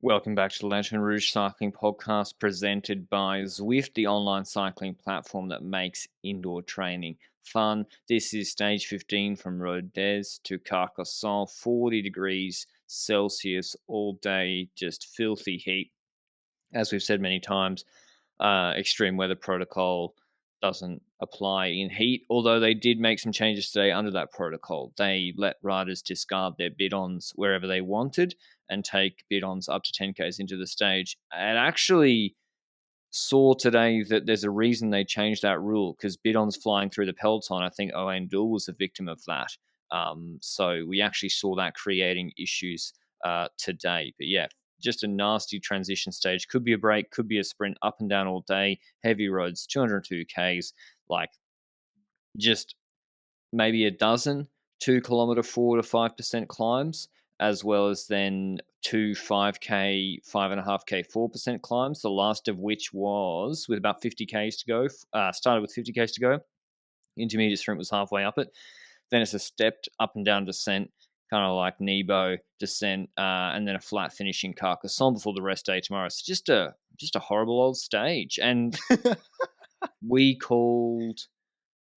Welcome back to the Lanterne Rouge Cycling Podcast presented by Zwift, the online cycling platform that makes indoor training fun. This is stage 15 from Rodez to Carcassonne, 40 degrees Celsius all day, just filthy heat. As we've said many times, extreme weather protocol doesn't apply in heat, although they did make some changes today under that protocol. They let riders discard their bidons wherever they wanted and take bidons up to 10Ks into the stage. And actually saw today that there's a reason they changed that rule, because bidons flying through the peloton, I think Owain Doull was a victim of that. So we actually saw that creating issues today. But yeah, just a nasty transition stage. Could be a break, could be a sprint, up and down all day, heavy roads, 202 Ks, like just maybe a dozen 2 kilometer 4 to 5% climbs, as well as then two 5K, 5.5K, 4% climbs. The last of which was with about 50Ks to go, started with 50Ks to go. Intermediate sprint was halfway up it. Then it's a stepped up and down descent, kind of like Nebo descent, and then a flat finish in Carcassonne before the rest day tomorrow. So just a horrible old stage. And we called.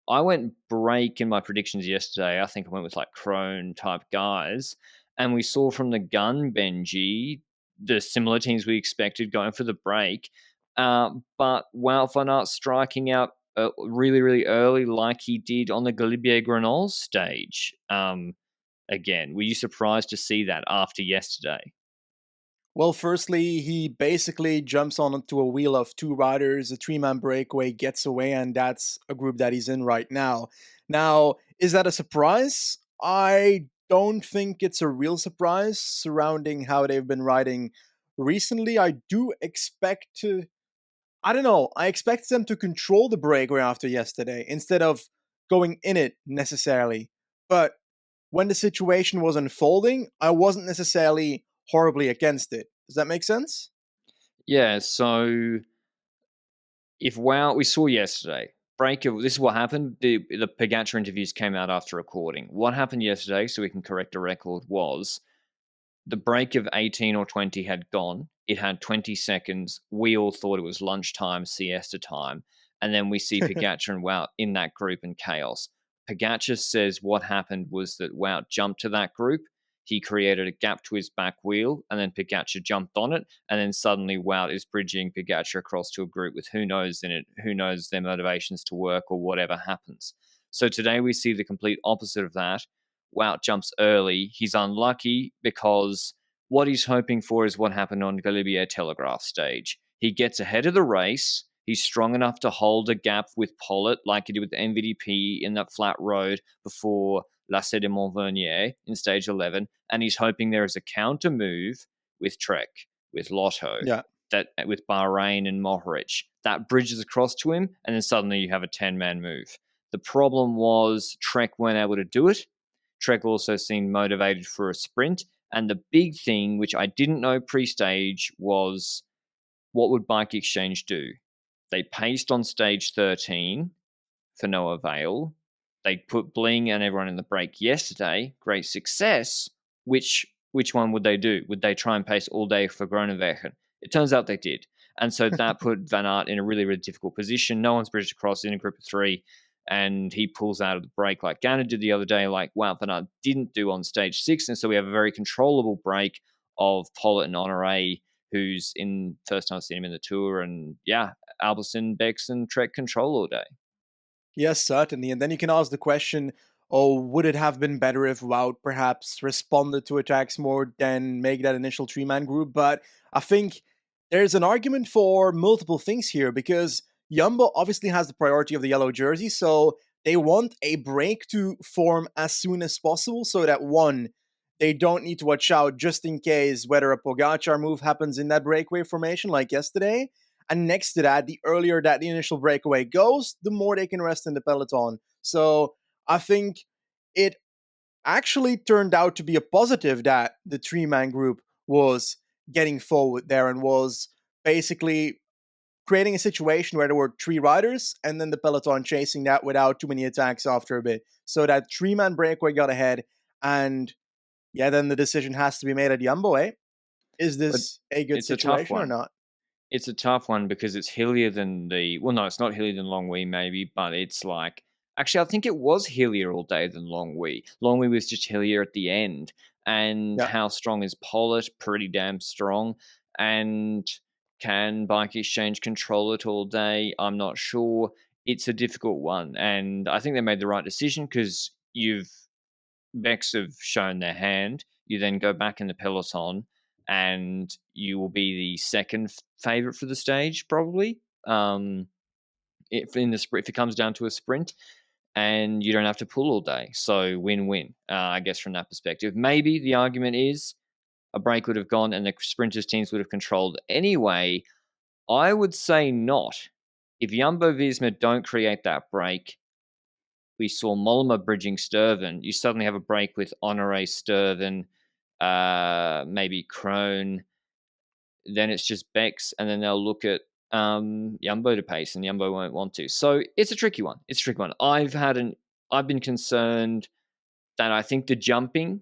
I went break in my predictions yesterday. I think I went with like Crone type guys. And we saw from the gun, Benji, the similar teams we expected going for the break. But Wout van Aert striking out really, really early, like he did on the Galibier Grenoble stage. Again, were you surprised to see that after yesterday? Well, firstly, he basically jumps onto a wheel of two riders, a three-man breakaway, gets away, and that's a group that he's in right now. Now, is that a surprise? I don't think it's a real surprise surrounding how they've been riding recently. I do expect to, I don't know, I expect them to control the breakaway after yesterday instead of going in it necessarily. But when the situation was unfolding, I wasn't necessarily horribly against it. Does that make sense? Yeah, so if Wow, we saw yesterday, this is what happened. The Pogacar interviews came out after recording. What happened yesterday, so we can correct a record, was the break of 18 or 20 had gone. It had 20 seconds. We all thought it was lunchtime, siesta time. And then we see Pogacar and Wout in that group in chaos. Pogacar says what happened was that Wout jumped to that group. He created a gap to his back wheel, and then Pogacar jumped on it. And then suddenly Wout is bridging Pogacar across to a group with who knows in it, who knows their motivations to work or whatever happens. So today we see the complete opposite of that. Wout jumps early. He's unlucky because what he's hoping for is what happened on Galibier Telegraph stage. He gets ahead of the race. He's strong enough to hold a gap with Pollitt, like he did with the NVDP in that flat road before Lacet de Montvernier in stage 11. And he's hoping there is a counter move with Trek, with Lotto, Yeah. that with Bahrain and Mohoric. That bridges across to him, and then suddenly you have a 10-man move. The problem was Trek weren't able to do it. Trek also seemed motivated for a sprint. And the big thing, which I didn't know pre-stage, was what would Bike Exchange do? They paced on stage 13 for no avail. They put Bling and everyone in the break yesterday. Great success. Which one would they do? Would they try and pace all day for Groenewegen? It turns out they did. And so that put Van Aert in a really, really difficult position. No one's bridged across in a group of three, and he pulls out of the break like Ganna did the other day, like Wout van Aert didn't do on stage 6. And so we have a very controllable break of Pollitt and Honoré, who's in first time I've seen him in the Tour. And yeah, Alberson, Bex, and Trek control all day. Yes, certainly. And then you can ask the question, oh, would it have been better if Wout perhaps responded to attacks more than make that initial three-man group? But I think there's an argument for multiple things here because Jumbo obviously has the priority of the yellow jersey, so they want a break to form as soon as possible so that one, they don't need to watch out just in case whether a Pogacar move happens in that breakaway formation like yesterday. And next to that, the earlier that the initial breakaway goes, the more they can rest in the peloton. So I think it actually turned out to be a positive that the three-man group was getting forward there and was basically creating a situation where there were three riders and then the peloton chasing that without too many attacks after a bit. So that three-man breakaway got ahead, and yeah, then the decision has to be made at Jumbo, eh? Is But this a good it's a tough situation or one. not? It's a tough one because it's hillier than no, it's not hillier than Longwy maybe, but it's like actually I think it was hillier all day than Longwy. Longwy was just hillier at the end. And Yeah. how strong is Pollitt? Pretty damn strong. And can Bike Exchange control it all day? I'm not sure. It's a difficult one, and I think they made the right decision because you've Bex have shown their hand. You then go back in the peloton, and you will be the second favorite for the stage, probably. If if it comes down to a sprint, and you don't have to pull all day, so win-win. I guess from that perspective, maybe the argument is a break would have gone, and the sprinters teams would have controlled anyway. I would say not. If Jumbo-Visma don't create that break, we saw Mollema bridging Sturven. You suddenly have a break with Honore, Sturven, maybe Crone. Then it's just Bex, and then they'll look at Jumbo to pace, and Jumbo won't want to. So it's a tricky one. It's a tricky one. I've been concerned that I think the jumping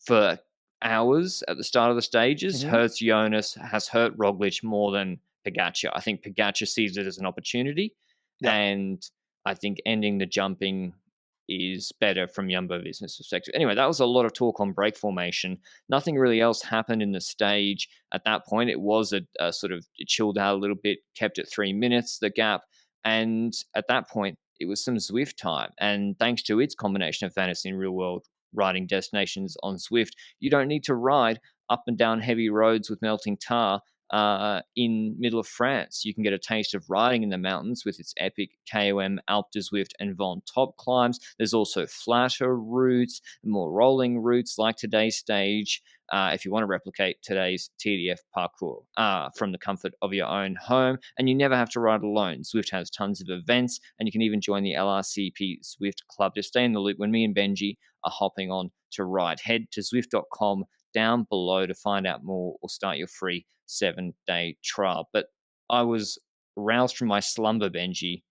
for hours at the start of the stages Hmm. hurts Jonas, has hurt Roglic more than Pogacar. I think Pogacar sees it as an opportunity, Yeah. and I think ending the jumping is better from Jumbo-Visma's perspective. Anyway, that was a lot of talk on break formation. Nothing really else happened in the stage at that point. It was a sort of it chilled out a little bit, kept it 3 minutes, the gap. And at that point, it was some Zwift time. And thanks to its combination of fantasy and real world riding destinations on Zwift, you don't need to ride up and down heavy roads with melting tar in middle of France. You can get a taste of riding in the mountains with its epic KOM, Alpe du Zwift, and Von Top climbs. There's also flatter routes, more rolling routes like today's stage. If you want to replicate today's TDF parcours from the comfort of your own home, and you never have to ride alone. Zwift has tons of events, and you can even join the LRCP Zwift Club to stay in the loop when me and Benji are hopping on to ride. Head to Zwift.com down below to find out more or start your free 7-day trial. But I was roused from my slumber, Benji,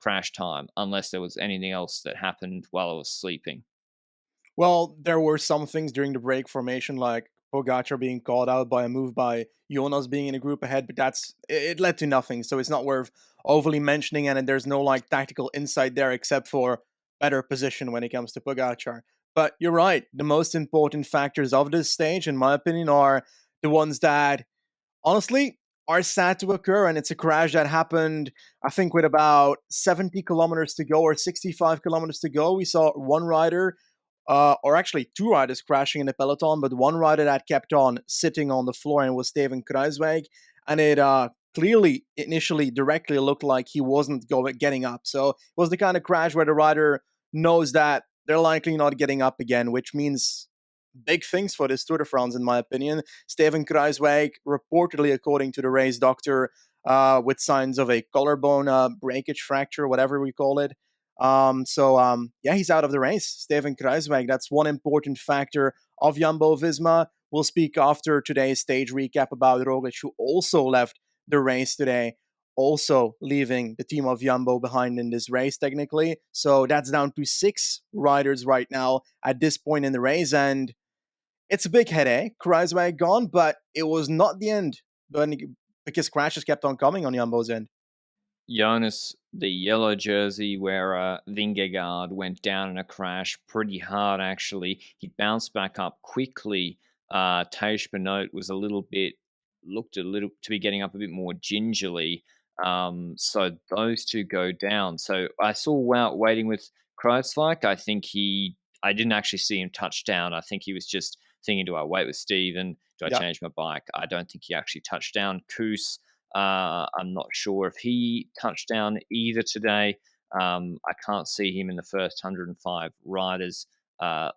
crash time, unless there was anything else that happened while I was sleeping. Well, there were some things during the break formation, like Pogacar being called out by a move by Jonas being in a group ahead, but it led to nothing, so it's not worth overly mentioning. And there's no like tactical insight there except for better position when it comes to Pogacar. But you're right, the most important factors of this stage, in my opinion, are the ones that honestly are sad to occur. And it's a crash that happened, I think, with about 70 kilometers to go or 65 kilometers to go. We saw one rider, or actually two riders crashing in the peloton, but one rider that kept on sitting on the floor and was Steven Kruijswijk. And it clearly initially directly looked like he wasn't getting up. So it was the kind of crash where the rider knows that they're likely not getting up again, which means big things for this Tour de France, in my opinion. Steven Kruijswijk, reportedly, according to the race doctor, with signs of a collarbone breakage fracture, whatever we call it. Yeah, he's out of the race. Steven Kruijswijk, that's one important factor of Jumbo-Visma. We'll speak after today's stage recap about Roglic, who also left the race today, also leaving the team of Jumbo behind in this race, technically. So that's down to 6 riders right now at this point in the race, and it's a big headache. Kruijswijk gone, but it was not the end because crashes kept on coming on Jumbo's end. Jonas, the yellow jersey wearer, Vingegaard, went down in a crash pretty hard, actually. He bounced back up quickly. Tadej Pogacar was looked a little to be getting up a bit more gingerly. So those two go down. So I saw Wout waiting with Kruijswijk. I didn't actually see him touch down. I think he was just thinking, do I wait with Steve and do I Yeah. change my bike? I don't think he actually touched down. Koos, I'm not sure if he touched down either today. I can't see him in the first 105 riders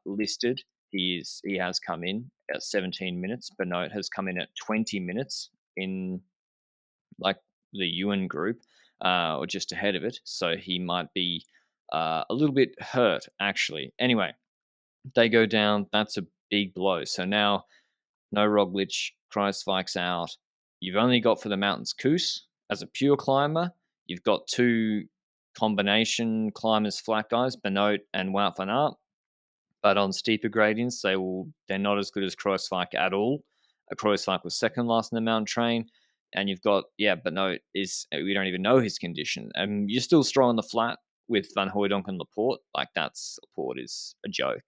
listed. He has come in at 17 minutes. Benoit has come in at 20 minutes in like the Ewan group, or just ahead of it. So he might be a little bit hurt, actually. Anyway, they go down. That's a big blow. So now no Roglic, Kruijswijk's out. You've only got for the mountains Koos as a pure climber. You've got two combination climbers, flat guys, Benoit and Wout van Aert. But on steeper gradients, they're not as good as Kruijswijk at all. Kreuzlach was second last in the mountain train. And you've got, but no, we don't even know his condition. And you're still strong on the flat with Van Hooijdonk and Laporte. Like, Laporte is a joke.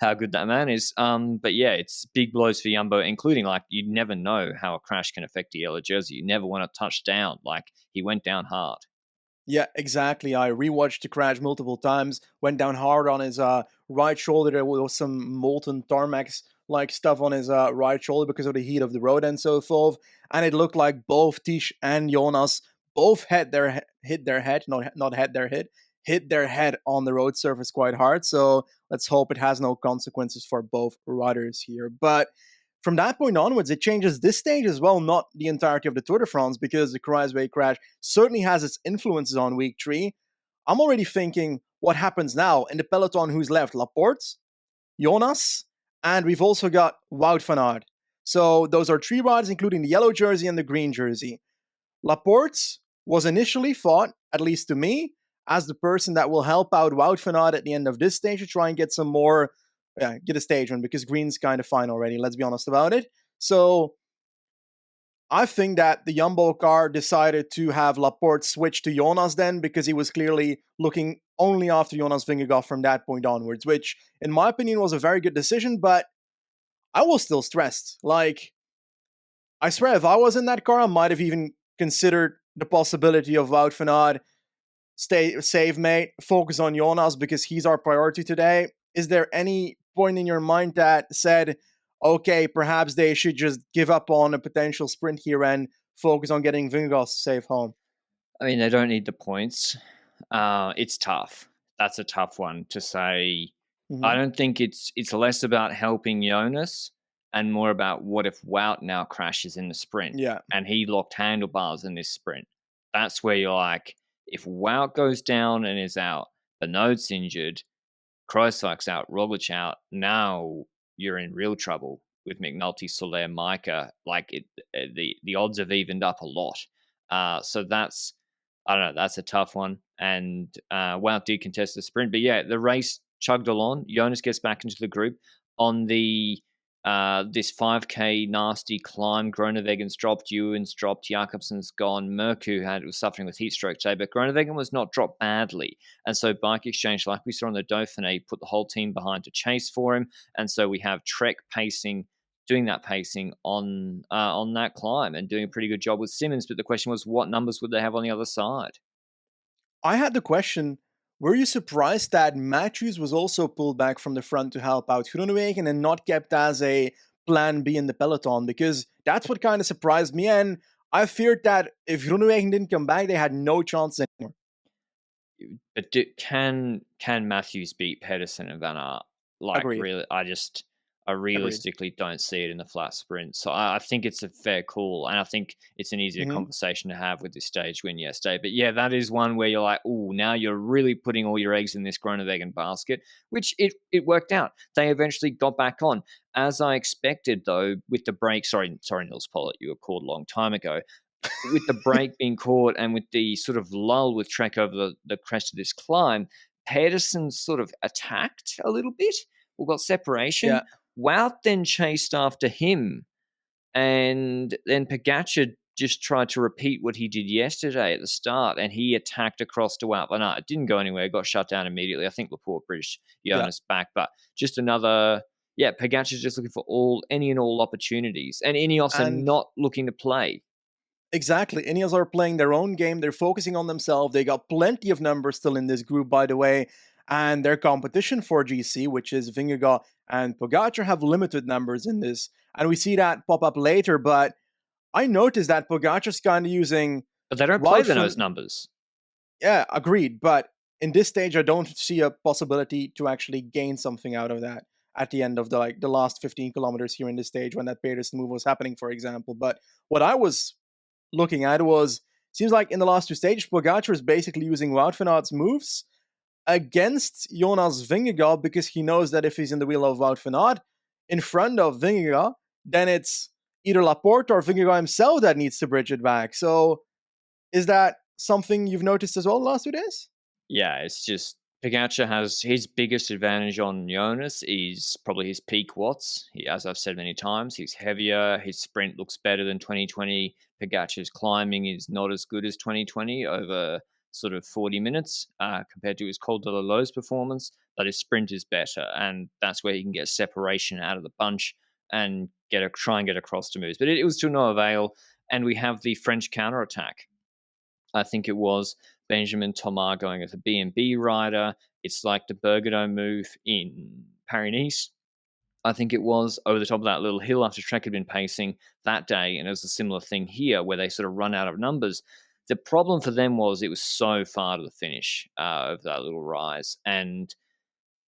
How good that man is. But yeah, it's big blows for Jumbo, including, like, you never know how a crash can affect the yellow jersey. You never want to touch down. Like, he went down hard. Yeah, exactly. I rewatched the crash multiple times. Went down hard on his right shoulder. There was some molten tarmac like stuff on his right shoulder because of the heat of the road and so forth. And it looked like both Tish and Jonas both hit their head, not had their head, hit their head on the road surface quite hard. So let's hope it has no consequences for both riders here. But from that point onwards, it changes this stage as well, not the entirety of the Tour de France, because the Kreuzweg crash certainly has its influences on week 3. I'm already thinking what happens now in the peloton. Who's left? Laporte, Jonas, and we've also got Wout van Aert. So those are 3 riders, including the yellow jersey and the green jersey. Laporte was initially thought, at least to me, as the person that will help out Wout van Aert at the end of this stage to try and get some more, get a stage win, because green's kind of fine already, let's be honest about it. So I think that the Jumbo car decided to have Laporte switch to Jonas then, because he was clearly looking only after Jonas Vingegaard from that point onwards, which in my opinion was a very good decision, but I was still stressed. Like, I swear, if I was in that car, I might have even considered the possibility of Wout van Aert, stay safe, mate, focus on Jonas because he's our priority today. Is there any point in your mind that said, okay, perhaps they should just give up on a potential sprint here and focus on getting Vingegaard safe home? I mean, they don't need the points. It's tough. That's a tough one to say. I don't think it's less about helping Jonas and more about what if Wout now crashes in the sprint and he locked handlebars in this sprint. That's where you're like, if Wout goes down and is out, Benoit's injured, Kreuzlach's out, Roglic out, now you're in real trouble with McNulty, Soler, Micah. Like, the odds have evened up a lot. So that's, I don't know, that's a tough one. And Wout did contest the sprint. But yeah, the race chugged along. Jonas gets back into the group. On the this 5K nasty climb, Groeneweggen's dropped, Ewan's dropped, Jakobsen's gone, Merku was suffering with heat stroke today, but Groenewegen was not dropped badly. And so Bike Exchange, like we saw in the Dauphiné, put the whole team behind to chase for him. And so we have Trek doing that pacing on that climb and doing a pretty good job with Simmons. But the question was, what numbers would they have on the other side? I had the question, were you surprised that Matthews was also pulled back from the front to help out Groenewegen and not kept as a plan B in the peloton? Because that's what kind of surprised me, and I feared that if Groenewegen didn't come back, they had no chance anymore. But can Matthews beat Pedersen and Van Aert? Like, Agreed. really, I realistically don't see it in the flat sprint. So I think it's a fair call. And I think it's an easier conversation to have with this stage win yesterday. But yeah, that is one where you're like, oh, now you're really putting all your eggs in this Groenewegen basket, which it worked out. They eventually got back on. As I expected, though, with the break, sorry, Nils Pollitt, you were called a long time ago. With the break being caught and with the sort of lull with Trek over the crest of this climb, Pedersen sort of attacked a little bit. We got separation. Yeah. Wout then chased after him, and then Pogacar just tried to repeat what he did yesterday at the start, and he attacked across to Wout van Aert. It didn't go anywhere. It got shut down immediately. I think Laporte bridged Jonas back, but just another. Yeah, Pogacar's just looking for any and all opportunities, and Ineos are not looking to play. Exactly. Ineos are playing their own game. They're focusing on themselves. They got plenty of numbers still in this group, by the way. And their competition for GC, which is Vingegaard and Pogacar, have limited numbers in this. And we see that pop up later. But I noticed that Pogacar's kind of using... But they don't play those numbers. Yeah, agreed. But in this stage, I don't see a possibility to actually gain something out of that at the end of the last 15 kilometers here in this stage when that Pedersen move was happening, for example. But what I was looking at seems like in the last 2 stages, Pogacar is basically using Wout van Aert's moves against Jonas Vingegaard, because he knows that if he's in the wheel of Wout van Aert in front of Vingegaard, then it's either Laporte or Vingegaard himself that needs to bridge it back. So is that something you've noticed as well the last 2 days? Yeah, it's just Pogacar has his biggest advantage on Jonas is probably his peak watts. As I've said many times, he's heavier. His sprint looks better than 2020. Pogacar's climbing is not as good as 2020 over sort of 40 minutes compared to his Col de la Loze performance, but his sprint is better, and that's where he can get separation out of the bunch and try and get across to moves. But it was to no avail, and we have the French counterattack. I think it was Benjamin Thomas going as a B&B rider. It's like the Bergamo move in Paris-Nice. I think it was over the top of that little hill after Trek had been pacing that day. And it was a similar thing here where they sort of run out of numbers. The problem for them was it was so far to the finish of that little rise. And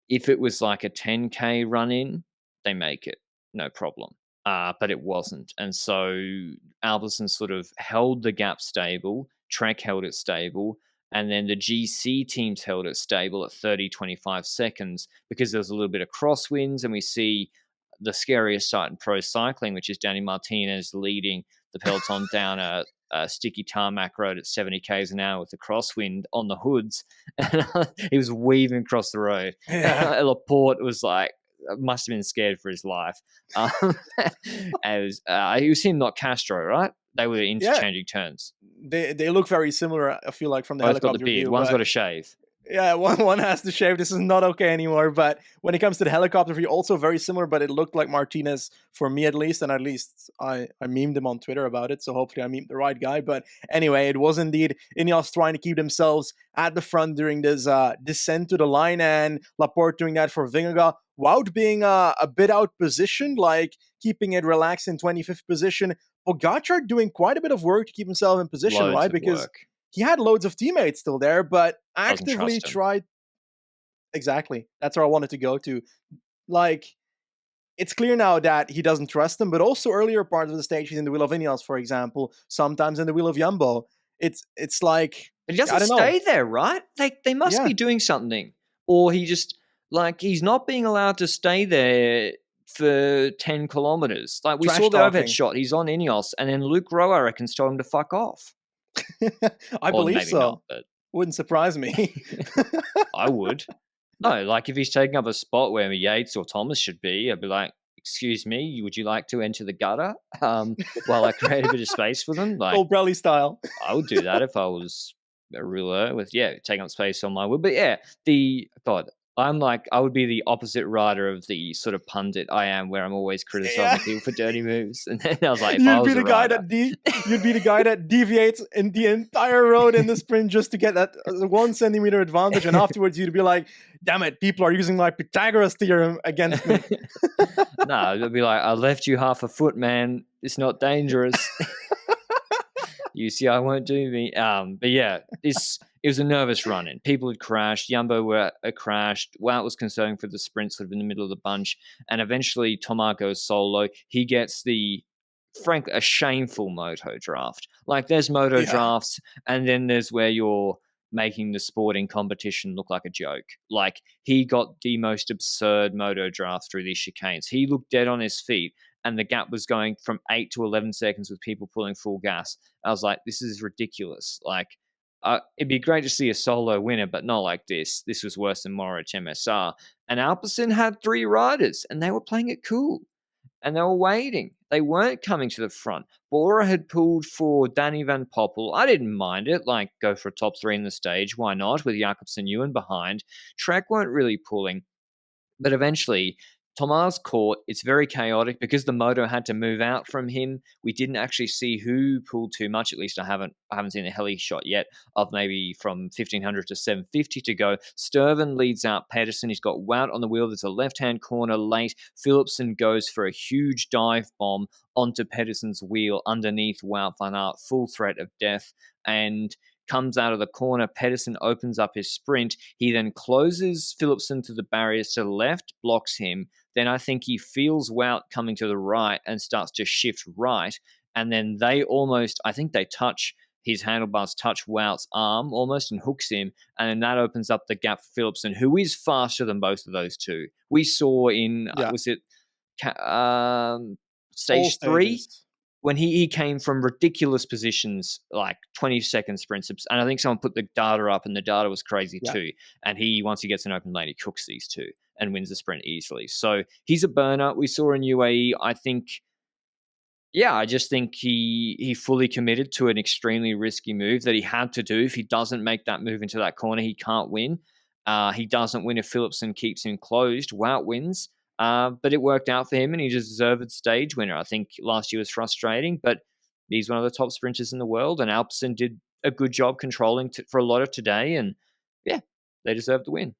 if it was like a 10K run in, they make it, no problem. But it wasn't. And so Albertson sort of held the gap stable, Trek held it stable, and then the GC teams held it stable at 30, 25 seconds because there was a little bit of crosswinds, and we see the scariest sight in pro cycling, which is Danny Martinez leading the peloton down a sticky tarmac road at 70 k's an hour with the crosswind on the hoods. He was weaving across the road. Yeah. Laporte was like, must have been scared for his life. He was him, not Castro, right? They were interchanging turns. They look very similar, I feel like, from the Both helicopter got the beard. view. One's got a shave. Yeah, one has to shave. This is not okay anymore. But when it comes to the helicopter view, also very similar, but it looked like Martinez for me at least. And at least I memed him on Twitter about it. So hopefully I memed the right guy. But anyway, it was indeed Ineos trying to keep themselves at the front during this descent to the line, and Laporte doing that for Vingegaard. Wout being a bit out positioned, like keeping it relaxed in 25th position. Pogacar doing quite a bit of work to keep himself in position, Loads right? of Because work. he had loads of teammates still there, but Doesn't actively trust him. tried. Exactly. That's where I wanted to go to. Like, it's clear now that he doesn't trust them, but also earlier parts of the stage, he's in the wheel of Ineos, for example, sometimes in the wheel of Jumbo. It's like, But he I doesn't don't know. stay there, right? They must Yeah, be doing something. Or he just, like, he's not being allowed to stay there for 10 kilometers. Like, we trash saw the overhead talking. shot. He's on Ineos, and then Luke Rowe, I reckon, told him to fuck off. I Or believe maybe not, so. but Wouldn't surprise me. I would. No, like, if he's taking up a spot where Yates or Thomas should be, I'd be like, excuse me, would you like to enter the gutter while I create a bit of space for them? Like, Colbrelli style. I would do that if I was a ruler with, taking up space on my wood. But I'm like, I would be the opposite rider of the sort of pundit I am, where I'm always criticizing Yeah. people for dirty moves. And then I was like, if I You'd be was the a guy rider, you'd be the guy that deviates in the entire road in the sprint just to get that 1 centimeter advantage, and afterwards you'd be like, "Damn it, people are using my Pythagoras theorem against me." no, it'd be like, I left you half a foot, man. It's not dangerous. UCI won't do me. But yeah, it was a nervous run in. People had crashed. Jumbo were crashed. Wout was concerned for the sprint sort of in the middle of the bunch. And eventually Thomas goes solo. He gets frankly, a shameful moto draft. Like, there's moto Yeah. drafts, and then there's where you're making the sporting competition look like a joke. Like, he got the most absurd moto draft through these chicanes. He looked dead on his feet, and the gap was going from 8 to 11 seconds with people pulling full gas. I was like, this is ridiculous. Like, it'd be great to see a solo winner, but not like this. This was worse than Moritz MSR. And Alpecin had 3 riders, and they were playing it cool. And they were waiting. They weren't coming to the front. Bora had pulled for Danny Van Poppel. I didn't mind it. Like, go for a top 3 in the stage. Why not? With Jakobsen Ewan behind. Trek weren't really pulling. But eventually, Tomas caught. It's very chaotic because the moto had to move out from him. We didn't actually see who pulled too much. At least I haven't seen a heli shot yet of maybe from 1500 to 750 to go. Sturven leads out Pedersen. He's got Wout on the wheel. There's a left-hand corner late. Philipsen goes for a huge dive bomb onto Pedersen's wheel underneath Wout van Aert, full threat of death. And comes out of the corner. Pedersen opens up his sprint. He then closes Philipsen to the barriers to the left, blocks him. Then I think he feels Wout coming to the right and starts to shift right. And then his handlebars touch Wout's arm almost and hooks him. And then that opens up the gap for Philipsen, who is faster than both of those two. We saw in, Yeah. was it stage All 3? stages. when he came from ridiculous positions, like 20-second sprints, and I think someone put the data up, and the data was crazy too. And once he gets an open lane, he cooks these two and wins the sprint easily. So he's a burner. We saw in UAE, I think. Yeah, I just think he fully committed to an extremely risky move that he had to do. If he doesn't make that move into that corner, he can't win. He doesn't win if Philipsen keeps him closed. Wout wins. But it worked out for him, and he's a deserved stage winner. I think last year was frustrating, but he's one of the top sprinters in the world, and Alpecin did a good job controlling for a lot of today, and yeah, they deserve the win.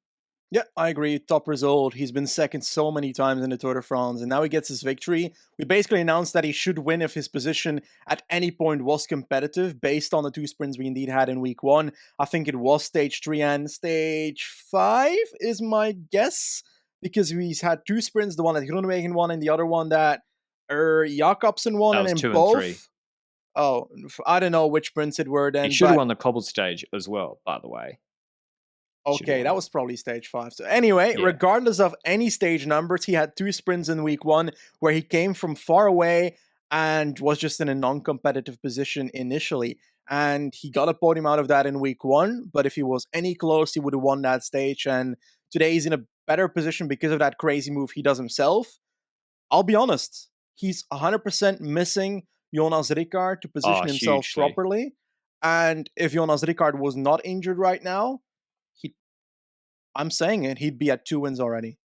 Yeah, I agree. Top result. He's been second so many times in the Tour de France, and now he gets his victory. We basically announced that he should win if his position at any point was competitive, based on the 2 sprints we indeed had in week 1. I think it was stage 3 and stage 5 is my guess, because he's had 2 sprints, the one that Groenewegen won and the other one that Jacobsen won, That and was in 2 both. and 3. Oh, I don't know which sprints it were then. He should have won the cobbled stage as well, by the way. Okay, that was probably stage 5. So anyway, regardless of any stage numbers, he had 2 sprints in week 1 where he came from far away and was just in a non-competitive position initially. And he got a podium out of that in week 1, but if he was any close, he would have won that stage. And today he's in a better position because of that crazy move he does himself. I'll be honest, he's 100% missing Jonas Rickaard to position himself properly. And if Jonas Rickaard was not injured right now, I'm saying it, he'd be at 2 wins already.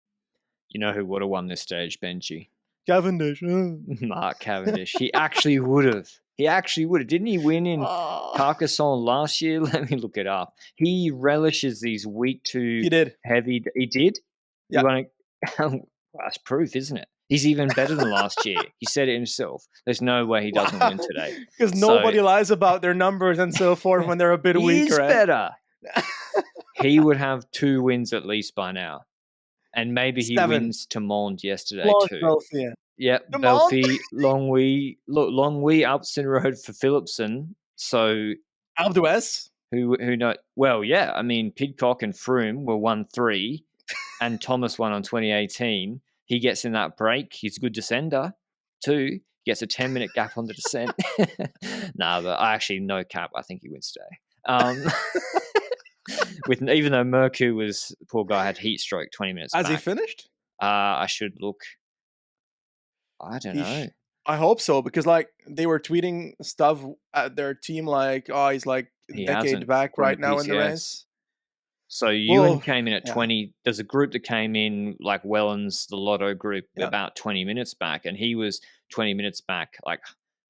You know who would have won this stage, Benji? Cavendish. Mark Cavendish. He actually would have. Didn't he win in Carcassonne last year? Let me look it up. He relishes these week 2 heavy. He did? Yeah. That's proof, isn't it? He's even better than last year. He said it himself. There's no way he doesn't win today. Because nobody lies about their numbers and so forth when they're a bit weaker. He's better. He would have 2 wins at least by now. And maybe he wins to Mond yesterday too. Belfië. Yeah, Belfië, Longwy, Alpecin Road for Philipsen. So Alpe d'Huez. Who know? Well, yeah. I mean, Pidcock and Froome were 1-3, and Thomas won on 2018. He gets in that break. He's a good descender too. He gets a 10-minute gap on the descent. But I actually no cap. I think he wins today. Even though Mercu was, poor guy, had heat stroke 20 minutes Has back. He finished? I should look. I don't know. I hope so, because they were tweeting stuff at their team he's a decade back right now in the race. So Ewan came in at 20. There's a group that came in like Wellens, the Lotto group, about 20 minutes back, and he was 20 minutes back,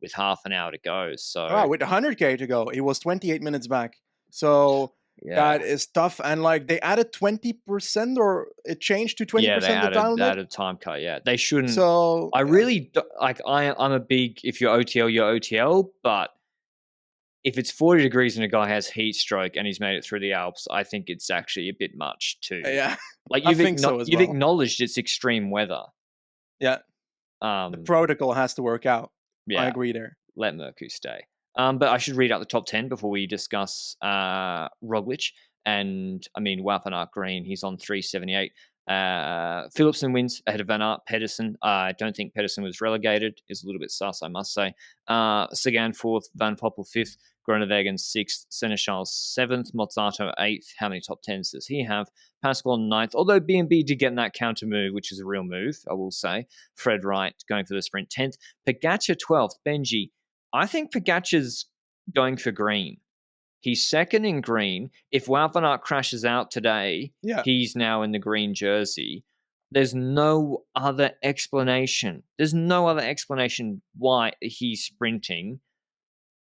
with half an hour to go. So with 100K to go, he was 28 minutes back. So that is tough. And they added 20%, or it changed to 20%. They added time cut. Yeah, they shouldn't. So I really I'm a big, if you're OTL, you're OTL, but if it's 40 degrees and a guy has heat stroke and he's made it through the Alps, I think it's actually a bit much too. Yeah, you've acknowledged it's extreme weather. Yeah, the protocol has to work out. Yeah, I agree there. Let Mercu stay. But I should read out the top 10 before we discuss Roglic. And I mean, Wout van Aert Green, he's on 378. Philipsen wins ahead of Van Aert. Pedersen, I don't think Pedersen was relegated. Is a little bit sus, I must say. Sagan 4th, Van Poppel 5th, Groenewegen 6th, Seneschal 7th, Mozzato 8th. How many top 10s does he have? Pascal 9th, although B&B did get in that counter move, which is a real move, I will say. Fred Wright going for the sprint 10th. Pogacar 12th. Benji, I think Pogacar's going for green. He's second in green. If Wout van Aert crashes out today, he's now in the green jersey. There's no other explanation. Why he's sprinting.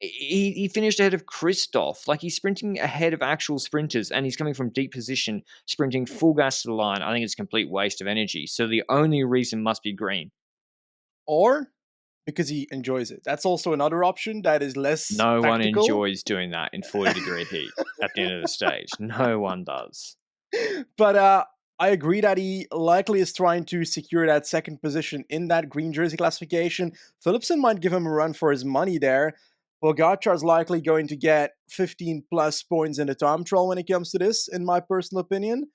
He finished ahead of Christoph. He's sprinting ahead of actual sprinters, and he's coming from deep position, sprinting full gas to the line. I think it's a complete waste of energy. So the only reason must be green. Or because he enjoys it. That's also another option that is less No tactical. One enjoys doing that in 40-degree heat at the end of the stage. No one does. But I agree that he likely is trying to secure that second position in that green jersey classification. Philipsen might give him a run for his money there. Pogacar is likely going to get 15 plus points in the time trial when it comes to this, in my personal opinion.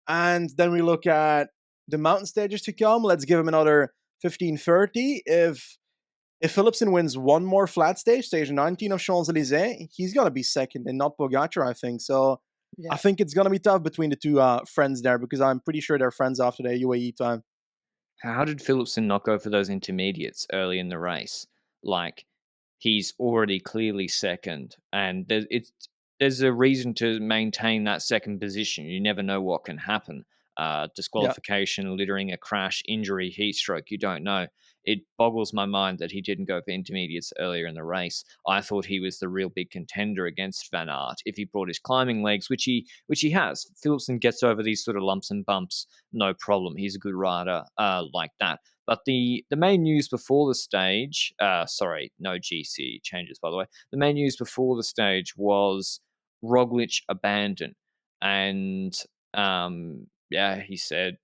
And then we look at the mountain stages to come. Let's give him another 15-30. If if Philipsen wins one more flat stage, stage 19 of Champs-Élysées, he's going to be second and not Pogacar, I think. So I Yeah. think it's going to be tough between the two friends there because I'm pretty sure they're friends after the UAE time. How did Philipsen not go for those intermediates early in the race? Like, he's already clearly second, and there's a reason to maintain that second position. You never know what can happen. Yeah. Disqualification, littering, a crash, injury, heat stroke. You don't know. It boggles my mind that he didn't go for intermediates earlier in the race. I thought he was the real big contender against Van Aert if he brought his climbing legs, which he has. Philipsen gets over these sort of lumps and bumps, no problem. He's a good rider like that. But the main news before the stage, sorry, no GC changes, by the way. The main news before the stage was Roglic abandoned. And yeah, he said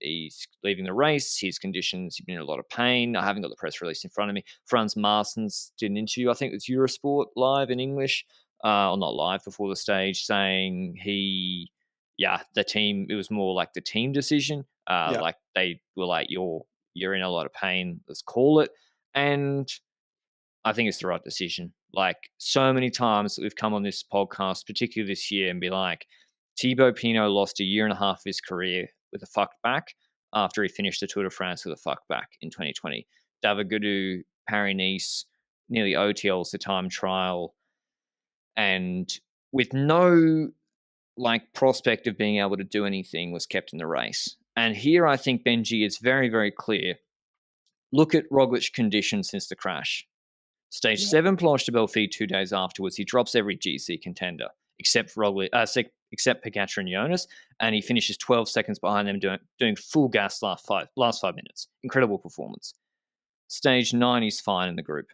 he's leaving the race. His conditions, he's been in a lot of pain. I haven't got the press release in front of me. Franz Marsens did an interview, I think it was Eurosport live in English, or not live before the stage, saying the team, it was more like the team decision. Yeah. Like they were like, you're in a lot of pain. Let's call it. And I think it's the right decision. Like so many times that we've come on this podcast, particularly this year, and be like, Thibaut Pinot lost a year and a half of his career with a fucked back after he finished the Tour de France with a fucked back in 2020. David Gaudu, Paris-Nice, nearly OTLs the time trial, and with no prospect of being able to do anything, was kept in the race. And here I think Benji is very, very clear. Look at Roglic's condition since the crash. Stage Yeah. 7 Planche de Belfi 2 days afterwards. He drops every GC contender except Roglic, except Pogacar and Jonas, and he finishes 12 seconds behind them doing full gas last 5 minutes. Incredible performance. Stage 9, he's fine in the group.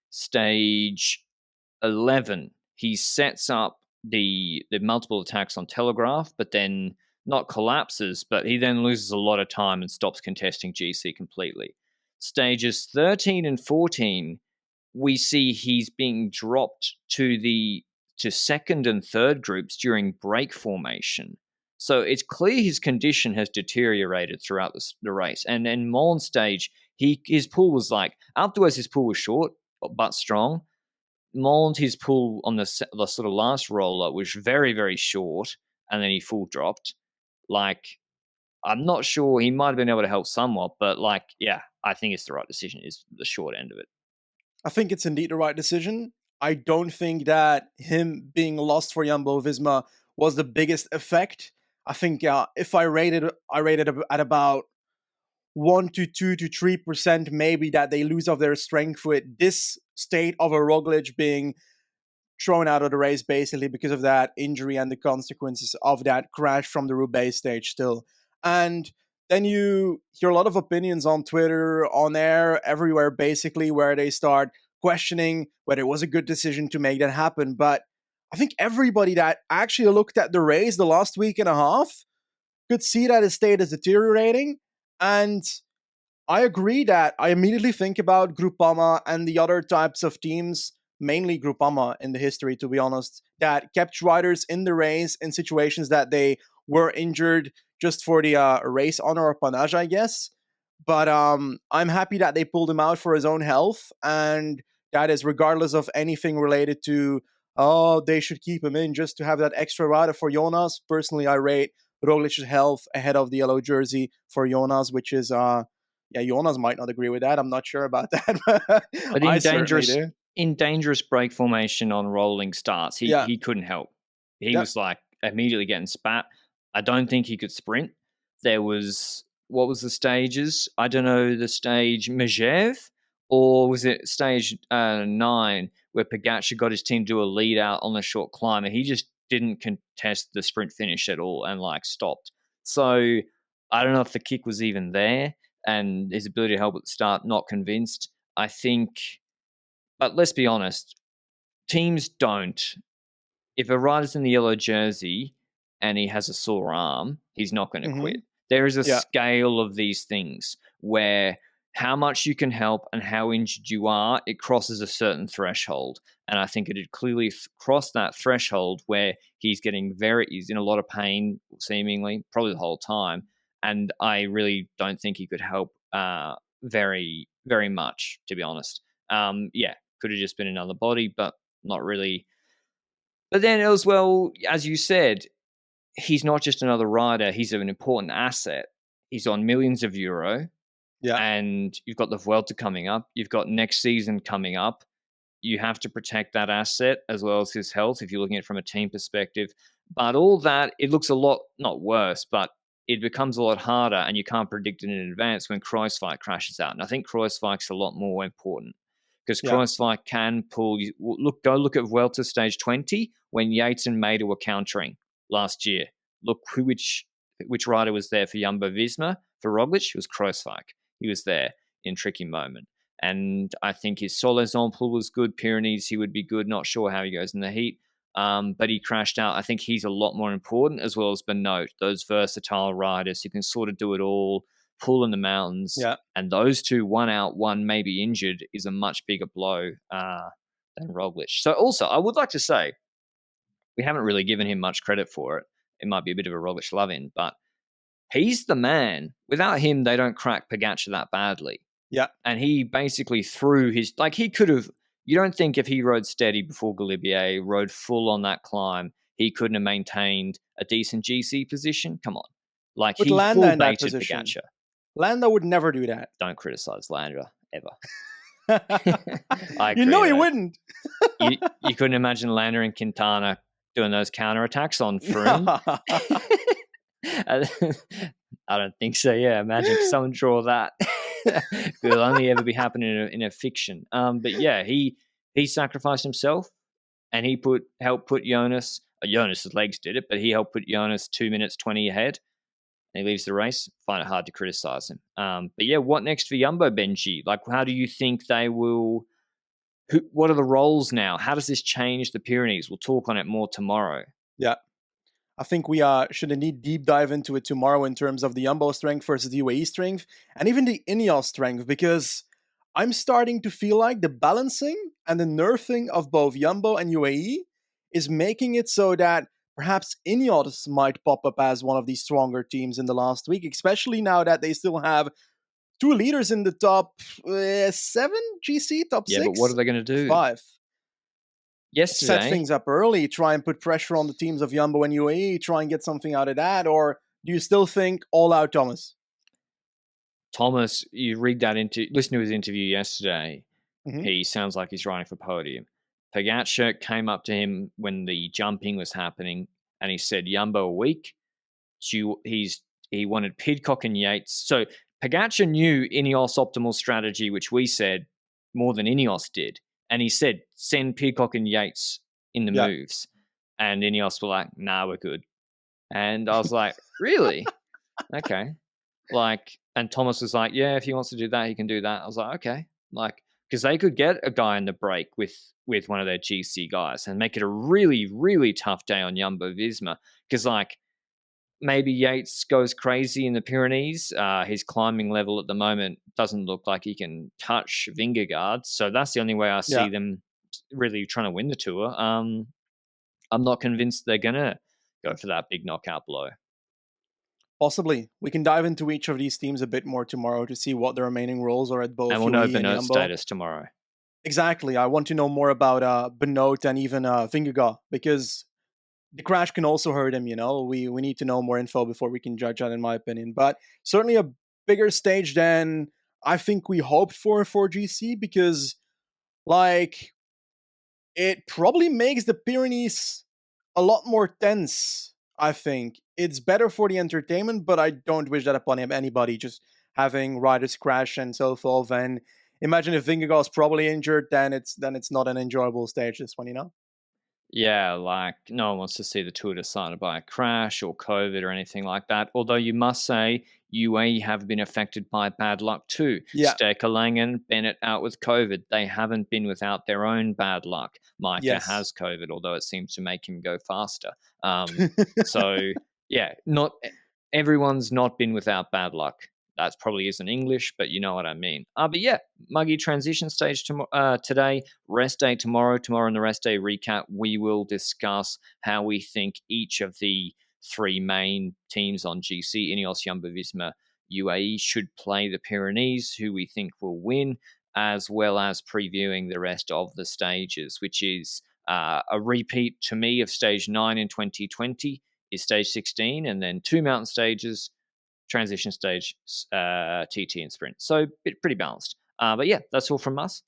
Stage 11, he sets up the multiple attacks on Telegraph, but then not collapses, but he then loses a lot of time and stops contesting GC completely. Stages 13 and 14, we see he's being dropped to second and third groups during break formation. So it's clear his condition has deteriorated throughout the race. And then Mollin stage, his pull was afterwards his pull was short but strong. Mollins, his pull on the sort of last roller was very, very short, and then he full dropped. I'm not sure, he might have been able to help somewhat, but yeah, I think it's the right decision, is the short end of it. I think it's indeed the right decision. I don't think that him being lost for Jumbo-Visma was the biggest effect. I think if I rated at about 1 to 2 to 3% maybe that they lose of their strength with this state of a Roglic being thrown out of the race basically because of that injury and the consequences of that crash from the Roubaix stage still. And then you hear a lot of opinions on Twitter, on air, everywhere basically, where they start questioning whether it was a good decision to make that happen. But I think everybody that actually looked at the race the last week and a half could see that his state is deteriorating. And I agree that I immediately think about Groupama and the other types of teams, mainly Groupama in the history, to be honest, that kept riders in the race in situations that they were injured just for the race honor or panache, I guess. But I'm happy that they pulled him out for his own health, and that is regardless of anything related to, oh, they should keep him in just to have that extra rider for Jonas. Personally, I rate Roglic's health ahead of the yellow jersey for Jonas, which is yeah, Jonas might not agree with that. I'm not sure about that. But I certainly do. in dangerous break formation on rolling starts, Yeah. he couldn't help. He Yep. was immediately getting spat. I don't think he could sprint. There was, what was the stages? I don't know, the stage Megève, or was it stage 9 where Pogacar got his team to do a lead out on the short climb, and he just didn't contest the sprint finish at all and stopped. So I don't know if the kick was even there, and his ability to help at the start, not convinced. I think, but let's be honest, teams don't. If a rider's in the yellow jersey and he has a sore arm, he's not going to Hmm. quit. There is a Yeah. scale of these things where how much you can help and how injured you are, it crosses a certain threshold. And I think it had clearly crossed that threshold where he's in a lot of pain, seemingly, probably the whole time. And I really don't think he could help very, very much, to be honest. Could have just been another body, but not really. But then as well, as you said, he's not just another rider. He's an important asset. He's on millions of euro, Yeah. and you've got the Vuelta coming up. You've got next season coming up. You have to protect that asset as well as his health if you're looking at it from a team perspective. But all that, it looks a lot, not worse, but it becomes a lot harder, and you can't predict it in advance when Kruijswijk crashes out. And I think Kruijswijk's a lot more important because Yeah. Kruijswijk can pull you. Go look at Vuelta stage 20 when Yates and Mader were countering last year. Look which rider was there for Jumbo-Visma. For Roglic, it was Kruijswijk. He was there in tricky moment. And I think his solo example was good. Pyrenees, he would be good. Not sure how he goes in the heat. But he crashed out. I think he's a lot more important, as well as Benoit, those versatile riders who can sort of do it all, pull in the mountains. Yeah. And those two, one out, one maybe injured, is a much bigger blow than Roglic. So also, I would like to say, we haven't really given him much credit for it. It might be a bit of a Roglic love-in, but he's the man. Without him, they don't crack Pogacar that badly. Yeah. And he basically threw his, like he could have, you don't think if he rode steady before Galibier, rode full on that climb, he couldn't have maintained a decent GC position? Come on. Like Put he Landa full in that baited position. Pogacar. Landa would never do that. Don't criticize Landa ever. You know he wouldn't. you couldn't imagine Landa and Quintana doing those counterattacks on Froome. I don't think so. Yeah, imagine someone draw that. It'll only ever be happening in a fiction. But yeah, he sacrificed himself, and he helped put Jonas. Jonas's legs did it, but he helped put Jonas 2 minutes 20 ahead. And he leaves the race. Find it hard to criticize him. But yeah, what next for Jumbo, Benji? Like, how do you think they will? What are the roles now? How does this change the Pyrenees? We'll talk on it more tomorrow. Yeah. I think we should indeed deep dive into it tomorrow in terms of the Jumbo strength versus the UAE strength, and even the Ineos strength, because I'm starting to feel like the balancing and the nerfing of both Jumbo and UAE is making it so that perhaps Ineos might pop up as one of the stronger teams in the last week, especially now that they still have two leaders in the top 7 GC, top 6? Yeah, but what are they going to do? 5. Yesterday, Set things up early, try and put pressure on the teams of Jumbo and UAE, try and get something out of that, or do you still think all out Thomas? Thomas, you listen to his interview yesterday. Mm-hmm. He sounds like he's running for podium. Pogacar came up to him when the jumping was happening, and he said, Jumbo are weak. He wanted Pidcock and Yates. So Pogacar knew Ineos' optimal strategy, which we said more than Ineos did. And he said, send Pidcock and Yates in the moves. And Ineos were like, nah, we're good. And I was like, really? Okay. And Thomas was like, yeah, if he wants to do that, he can do that. I was like, okay. Because they could get a guy in the break with one of their GC guys and make it a really, really tough day on Jumbo-Visma. Because, maybe Yates goes crazy in the Pyrenees. His climbing level at the moment doesn't look like he can touch Vingegaard. So that's the only way I see them really trying to win the Tour. I'm not convinced they're going to go for that big knockout blow. Possibly. We can dive into each of these teams a bit more tomorrow to see what the remaining roles are at both. And we'll know Benoit's status tomorrow. Exactly. I want to know more about Benoit and even Vingegaard, because the crash can also hurt him, We need to know more info before we can judge that, in my opinion. But certainly a bigger stage than I think we hoped for GC, because, it probably makes the Pyrenees a lot more tense, I think. It's better for the entertainment, but I don't wish that upon anybody, just having riders crash and so forth. And imagine if Vingegaard's probably injured, then it's not an enjoyable stage, this one, Yeah, no one wants to see the Tour decided by a crash or COVID or anything like that. Although you must say, UAE have been affected by bad luck too. Yeah. Steker, Langen, Bennett out with COVID. They haven't been without their own bad luck. Micah has COVID, although it seems to make him go faster. So, yeah, not everyone's not been without bad luck. That probably isn't English, but you know what I mean. But yeah, muggy transition stage today, rest day tomorrow. Tomorrow in the rest day recap, we will discuss how we think each of the 3 main teams on GC, Ineos, Jumbo-Visma, UAE, should play the Pyrenees, who we think will win. as well as previewing the rest of the stages, which is a repeat to me of stage 9 in 2020 is stage 16, and then 2 mountain stages, transition stage, TT and sprint. So pretty balanced. But yeah, that's all from us.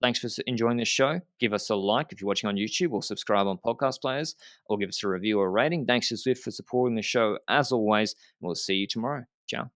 Thanks for enjoying this show. Give us a like if you're watching on YouTube, or subscribe on podcast players, or give us a review or a rating. Thanks to Zwift for supporting the show as always. We'll see you tomorrow. Ciao.